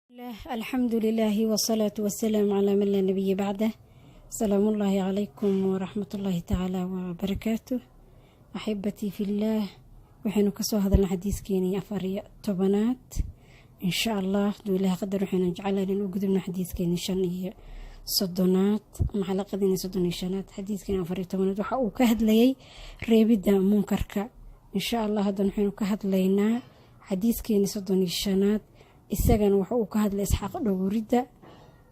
الحمد لله والصلاة والسلام على من لا نبي بعده. سلام الله عليكم ورحمة الله تعالى وبركاته. أحبتي في الله، وحين كسو هذا الحديث كيني أفريق طبنات إن شاء الله دو الله قدر وحين نجعلها لنقدم حديث كيني شنية صدنات محلقة ديني صدني شنات حديث كيني أفريق طبنات وحاو كهد لي ريبدا منكرك إن شاء الله هذا نحن كهد لينا حديث كيني صدني شنات isagana wuxuu ka hadlay isxaaq dhowrida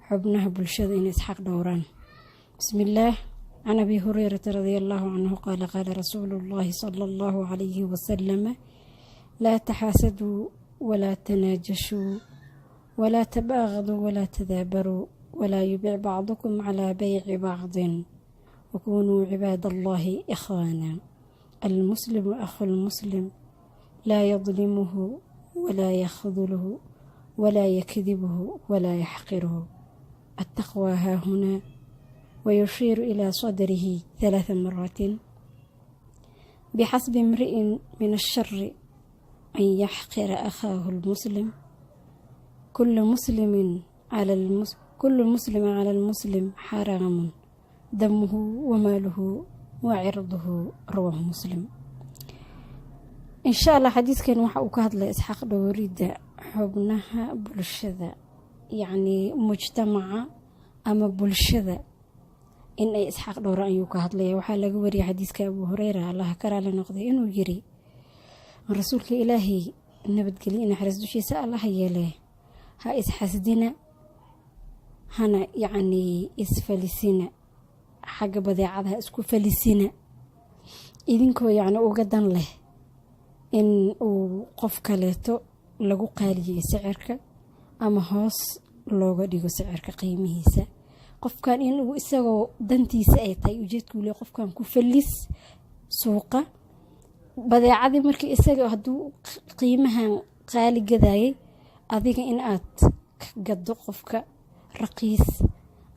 xubnaha bulshada in isxaaq dhowraan. Bismillah. An Abi Hurairah radhiyallahu anhu qala qala Rasulullah sallallahu alayhi wa sallam la tahasadu wa la tanajashu wa la tabaghadu wa la tadabaru wa la yubi' ba'dukum ala bay'i ba'din wa kunu ibadallahi ikhwana. Al-muslimu akhul muslim la yadhlimuhu wa la yakhdhuluhu ولا يكذبه ولا يحقره. التقوى ها هنا، ويشير إلى صدره 3 مرات. بحسب امرئ من الشر أن يحقر أخاه المسلم. كل مسلم على المسلم حرام دمه وماله وعرضه. رواه مسلم. إن شاء الله حديث كان وحا كهد لإسحاق دوريدا xubnaha bulshada, yacni mujtamaca ama bulshada in ay isxaaq dhowraan ayuu ka hadlaya. waxaa laga wariyay xadiiska Abu Hurairah Allah ka raali noqday inuu yiri rasuulka Ilaahay nabadgelyo in xariis dushiisa Allah yeelay ha isxasdina hana yacni isfalisina xagga badeecadaha isku falisina idinkoo yacni uga dan leh in uu qof kaleeto lagu qaaliyay sicirka ama hoos looga dhigo sicirka qiimihiisa. qofkan in uu isagoo dantiisa ay tahay ujeedku leeyahay qofkan ku falis suuqa badeecadii markii isaga haduu qiimahan qaali gadayay adiga in aad gaddo qofka raqiis,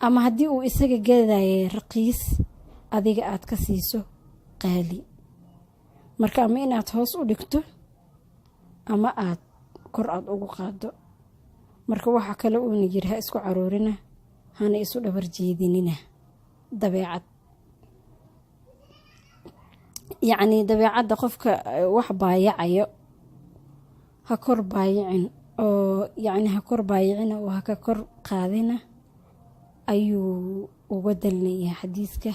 ama hadii uu isaga gadayay raqiis adiga aad ka siiso qaali. marka ama in aad hoos u dhigto ama aad kor aad ugu qaado. marka waxa kale uu nijirha isku caroorina hana isu dhabar jeedinina dabeecad, yacni dabeecada qofka wax baayacayo ha kor baayicin oo yacni ha kor baayicina oo ha ka kor qaadina ayuu uga dalnaya xadiiska.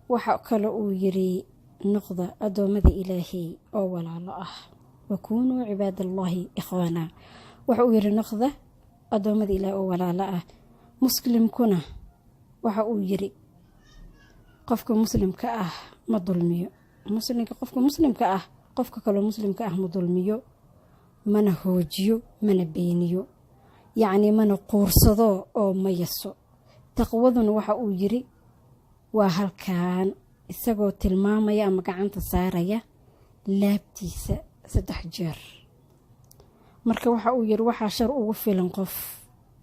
waxa kale uu yiri noqda adoomada Ilaahay oo walaalo ah وكونوا عباد الله إخوانا. وحاو نقضة أدومد إلى ولا لا مسلم كنا وحاو يري قفك مسلم كأه ما ظلميو مسلم قفك مسلم كأه قفك كلو مسلم كأه ما ظلميو من هوجيو من بينيو يعني من قرصدو أو ما يسو تقوضن وحاو يري وهل كان إساقو تلماما يا مقعنت ساريا لابتيسا 3 jeer. marka waxa uu yiri waxa shar ugu filan qof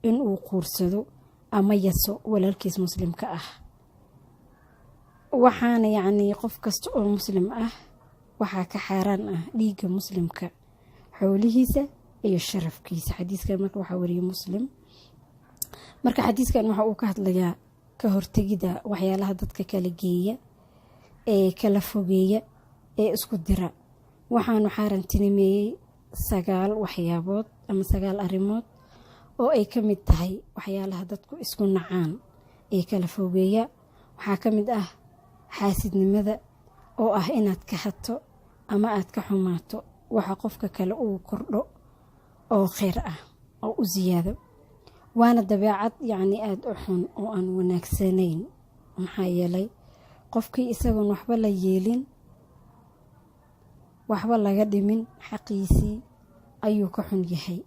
in uu quursado ama yaso walaalkiis muslimka ah. waxaana yacni qof kasta oo muslim ah waxa ka xaraan ah dhiigga muslimka, xoolihiisa iyo sharafkiisa. xadiiskan marka waxa wariyay Muslim. marka xadiiskan waxa uu ka hadlayaa ka hortagida waxyaalaha dadka kala geeya ee kala fogeeya ee isku dira. waxaanu xaarantinimeeyay 9 waxyaabood ama 9 arrimood oo ay ka mid tahay waxyaalaha dadku isku nacaan ee kala fogeeya. waxaa ka mid ah xaasidnimada oo ah inaad ka hato ama aad ka xumaato waxa qofka kale uu kordho oo khayr ah oo u ziyaado. waana dabeecad yacni aad u xun oo aan wanaagsanayn, maxaa yeelay qofkii isagoon waxba la yeelin waxba laga dhimin xaqiisii ayuu ka xun yahay.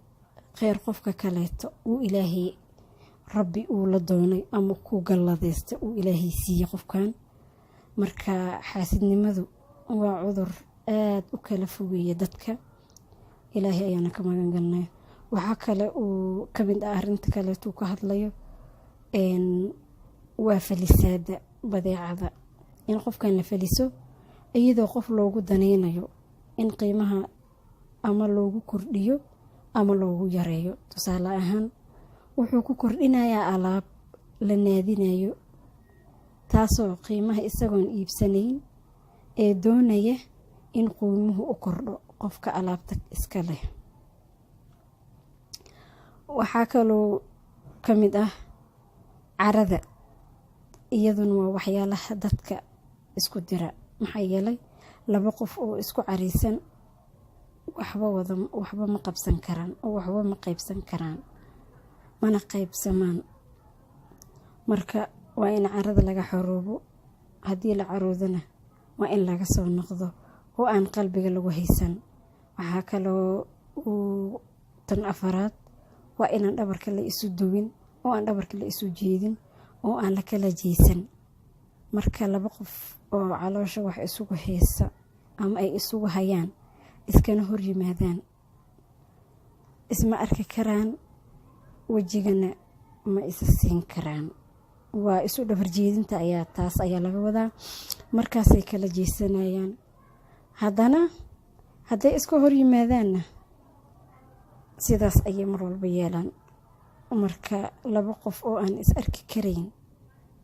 khayr qofka kaleeto uu Ilaahay Rabbi uu la doonay ama ku galladeysta uu Ilaahay siiyay qofkan. marka xaasidnimadu waa cudur aad u kala fogeeya dadka. Ilaahay ayaana ka magan galnay. waxa kale uu ka mid ah arinta kaleeto ka hadlayo waa falisaada badeecada, in qofkan la faliso iyadoo qof loogu daneynayo in qiimaha ama loogu kordhiyo ama loogu yareeyo. tusaale ahaan wuxuu ku kordhinayaa alaab la naadinayo taasoo qiimaha isagoon iibsanayn ee doonaya in qiimuhu u kordho qofka alaabta iska leh. waxaa kaloo ka mid ah carada, iyaduna waa waxyaalaha dadka isku dira. maxaa yeelay laba qof oo isku cariisan waxba ma qabsan karaan oo waxba ma qaybsan karaan, mana qaybsamaan. marka waa in carada laga xoroobo. haddii la caroodana waa in laga soo noqdo oo aan qalbiga lagu haysan. waxaa kaloo tan afaraad waa inaan dhabarka la isu duwin oo aan dhabarka la isu jeedin oo aan la kala jeesan. marka laba qof oo caloosha wax isugu haysa ama ay isugu hayaan iskana hor yimaadaan, isma arki karaan, wejigana ma isa siin karaan. waa isu dhabar jeedinta taas ayaa laga wadaa. markaasay kala jeesanayaan. haddana hadday iska hor yimaadaanna sidaas ayay mar walba yeelaan. marka laba qof oo aan is arki karayn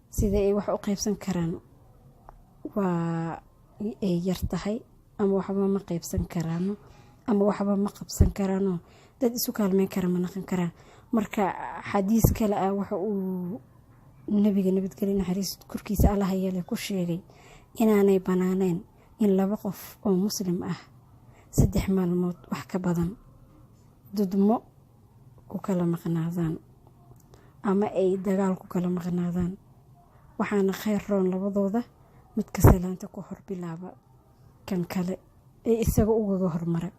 sida ay wax u qaybsan karaan waa ay yar tahay, ama waxba ma qaybsan karaano, ama waxba ma qabsan karaano. dad isu kaalmeyn kara ma noqon karaan. marka xadiis kale ah waxa uu nabiga nabadgelyo naxariis korkiisa Allah yeelay ku sheegay inaanay banaanayn in laba qof oo muslim ah 3 maalmood wax ka badan dudmo ku kala maqnaadaan ama ay dagaal ku kala maqnaadaan. waxaana khayr roon labadooda midka salaanta ku hor bilaaba kan kale ee isaga uga hormara.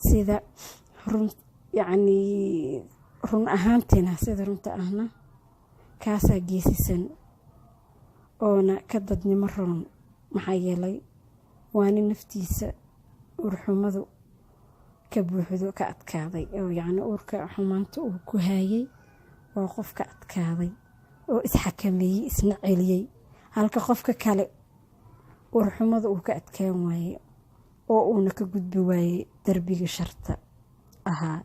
sida run ahaantina sida runta ahna kaasaa geesisan oona ka dadnimo roon. maxaa yeelay waa nin naftiisa urxumadu ka buuxdo ka adkaaday, oo uurka xumaanta uu ku hayay waa qof ka adkaaday oo isxakameeyey, isna celiyey. halka qofka kale urxumada uu ka adkaan waaye oo uuna ka gudbi waaye darbiga sharta ahaa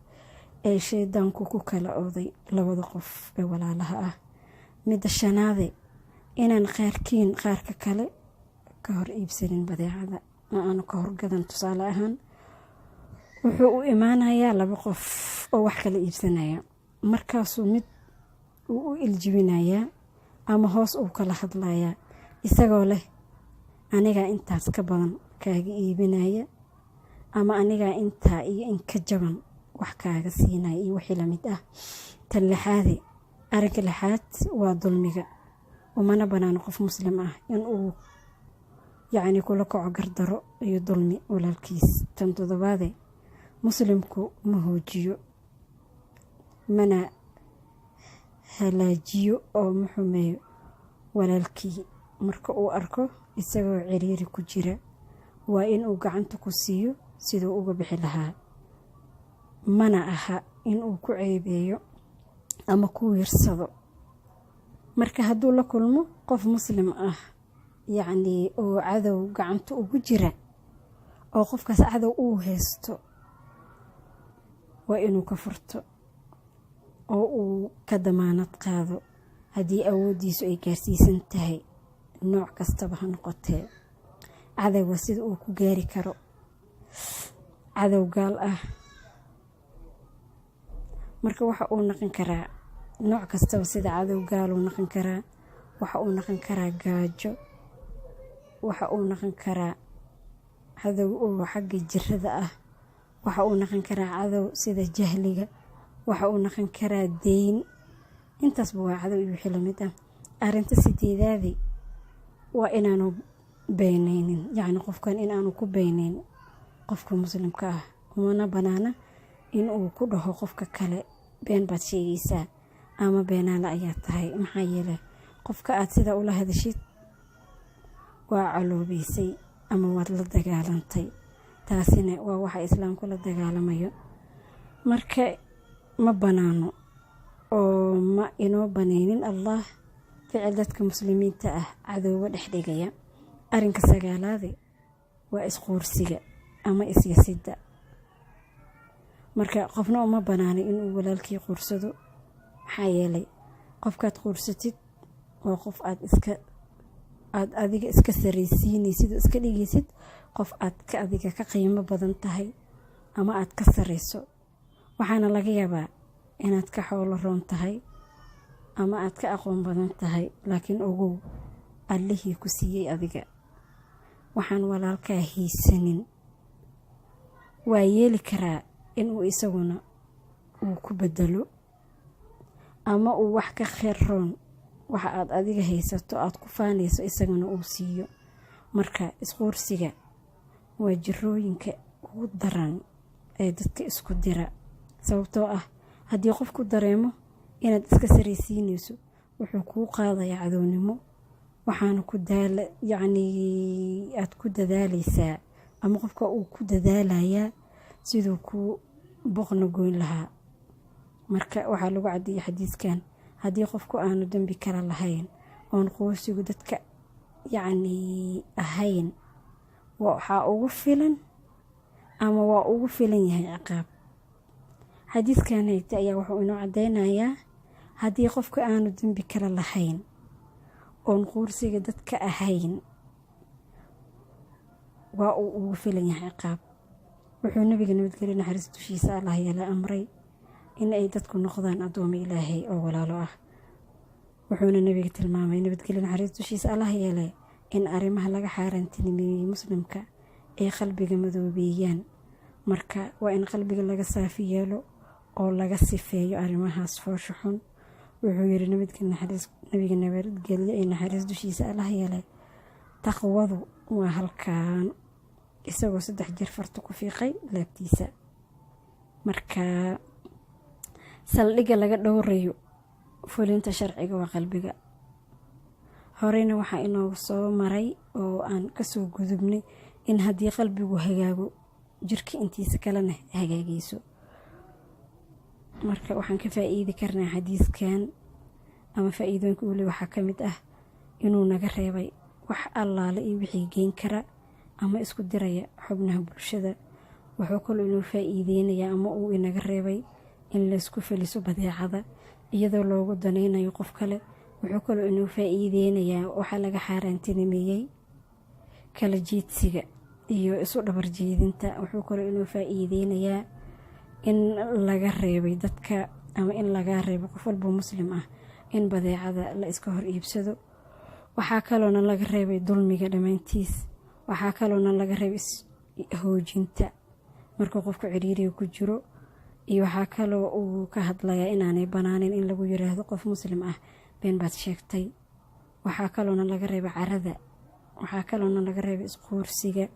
ee shaydaanku ku kala ooday labada qof ee walaalaha ah. midda shanaade inaan qaarka kale ka hor iibsanin badeecada aanu ka horgadan. tusaale ahaan wuxuu u imaanayaa laba qof oo wax kala iibsanaya, markaasuu mid uu u iljibinayaa ama hoos uu kala hadlayaa isagoo leh anigaa intaas ka badan kaaga iibinaya, ama anigaa intaa iyo in ka jaban wax kaaga siinaya iyo wixii la mid ah. tan lixaade arrinka lixaad waa dulmiga. umana banaano qof muslim ah inuu kula kaco gardaro iyo dulmi walaalkiis. tan toddobaade muslimku ma hoojiyo, mana halaajiyo oo ma xumeeyo walaalkii. marka uu arko isagoo ciriiri ku jira waa inuu gacanta ku siiyo siduu uga bixi lahaa. mana aha inuu ku ceebeeyo ama ku wiirsado. marka hadduu la kulmo qof muslim ah oo cadow gacanta ugu jira oo qofkaas cadow uu haysto, waa inuu ka furto oo uu ka damaanad qaado haddii awoodiisu ay gaarsiisan tahay nooc kastaba ha noqotee. cadowga sida uu ku gaari karo cadow gaal ah, marka waxa uu noqon karaa nooc kastaba. sida cadow gaal uu noqon karaa, waxa uu noqon karaa gaajo, waxa uu noqon karaa cadow oo xagga jirada ah, waxa uu noqon karaa cadow sida jahliga, waxa uu noqon karaa deyn. intaasba waa cadow iyo wixii lamid ah. arrinta sideedaadi waa inaanu beenaynin, qofkan inaanu ku beenayn qofka muslimka ah. umana banaana inuu ku dhaho qofka kale been baad sheegaysaa ama beenaala ayaa tahay. maxaa yeelay qofka aad sida ula hadashid waa caloobaysay ama waad la dagaalantay. taasina waa waxa islaamku la dagaalamayo. marka ma banaano oo ma inoo banaynin allah ficil dadka muslimiinta ah cadowga dhexdhigaya. arrinka sagaalaade waa isquursiga ama isyasida. marka qofna uma banaano inuu walaalkii quursado, maxaa yeelay qofkaad quursatid waa qof aad adiga iska saraysiinaysid oo iska dhigaysid qof aad adiga ka qiimo badan tahay ama aad ka sarayso. waxaana laga yaabaa inaad ka xoolo roon tahay ama aad ka aqoon badan tahay, laakiin ogow allihii ku siiyey adiga waxaan walaalkaa haysanin waa yeeli karaa inuu isaguna uu ku bedelo ama uu wax ka khayr roon waxa aad adiga haysato aad ku faanayso isaguna uu siiyo. marka isquursiga waa jirooyinka ugu daran ee dadka isku dira, sababtoo ah haddii qofku dareemo inaad iska saraysiinayso wuxuu kuu qaadayaa cadownimo, waxaana aad ku dadaalaysaa ama qofka uu ku dadaalayaa siduu ku boqno goyn lahaa. marka waxaa lagu caddeeyay xadiiskan haddii qofku aanu dambi kala lahayn oon quursigu dadka ahayn waxaa ugu filan ama waa ugu filan yahay ciqaab. xadiiskan hayta ayaa wuxuu inoo caddeynayaa haddii qofka aanu dambi kala lahayn oon quursiga dadka ahayn waa uu ugu filan yahay ciqaab. wuxuu nabiga nabadgelyo naxariis dushiisa allah yeela amray in ay dadku noqdaan addoomo ilaahay oo walaalo ah. wuxuuna nabiga tilmaamay nabadgelyo naxariis dushiisa allah yeelay in arrimaha laga xaaraantinimeeyey muslimka ay qalbiga madoobeeyaan. marka waa in qalbiga laga saafi yeelo oo laga sifeeyo arrimahaas foosha xun. wuxuu yiri nabiga nabadgelyo ee naxariis dushiisa allah yeelay taqwadu waa halkaan, isagoo 3 jeer farta ku fiiqay laabtiisa. marka saldhigga laga dhowrayo fulinta sharciga waa qalbiga. horeyna waxaa inoogu soo maray oo aan kasoo gudubnay in haddii qalbigu hagaago jirka intiisa kalena hagaagayso. marka waxaan ka faa'iidi karnaa xadiiskan ama faa'iidooyinka uu leeyahay waxaa ka mid ah inuu naga reebay wax allaale iyo wixii geyn kara ama isku diraya xubnaha bulshada. wuxuu kaloo inuu faa'iideynayaa ama uu inaga reebay in la isku faliso badeecada iyadoo loogu danaynayo qof kale. wuxuu kaloo inuu faa'iideynayaa waxa laga xaaraantinimeeyey kala jiidsiga iyo isu dhabar jeedinta. wuxuu kaloo inuu faa'iideynayaa in laga reebay dadka ama in laga reebo qof walba muslim ah in badeecada la iska hor iibsado. waxaa kaloona laga reebay dulmiga dhammaantiis. waxaa kaloona laga reebay hoojinta marka qofku ciriiriga ku jiro. iyo waxaa kaloo uu ka hadlayaa inaanay banaanin in lagu yiraahdo qof muslim ah been baad sheegtay. waxaa kaloona laga reebay carada. waxaa kaloona laga reebay isquursiga.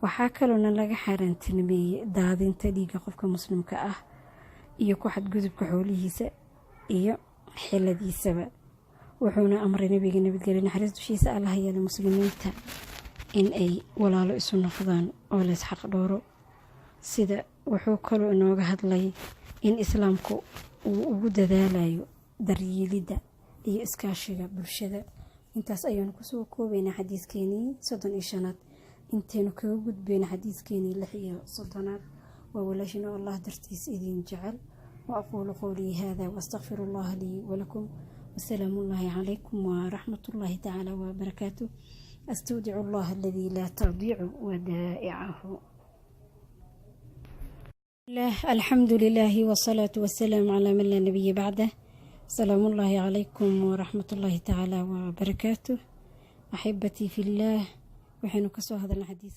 waxaa kaloona laga xaaraantinimeeyey daadinta dhiigga qofka muslimka ah iyo ku xadgudubka xoolihiisa iyo xiladiisaba. wuxuuna amray nabiga nabadgelyo naxariis dushiisa allah yeelay muslimiinta in ay walaalo isu noqdaan oo la isxaq dhowro. sida wuxuu kaloo inooga hadlay in islaamku uu ugu dadaalayo daryeelidda iyo iskaashiga bulshada. intaas ayaanu kusoo koobaynaa xadiiskeenii 35aad. intaynu kaga gudbayna xadiiskeenii 36aad waa walaashina allah dartiis idin jecel. وأقول قولي هذا وأستغفر الله لي ولكم والسلام الله عليكم ورحمة الله تعالى وبركاته. أستودع الله الذي لا تضيع ودائعه. الحمد لله والصلاة والسلام على من لا نبي بعده. سلام الله عليكم ورحمة الله تعالى وبركاته. أحبتي في الله وحين كسو هذا الحديث.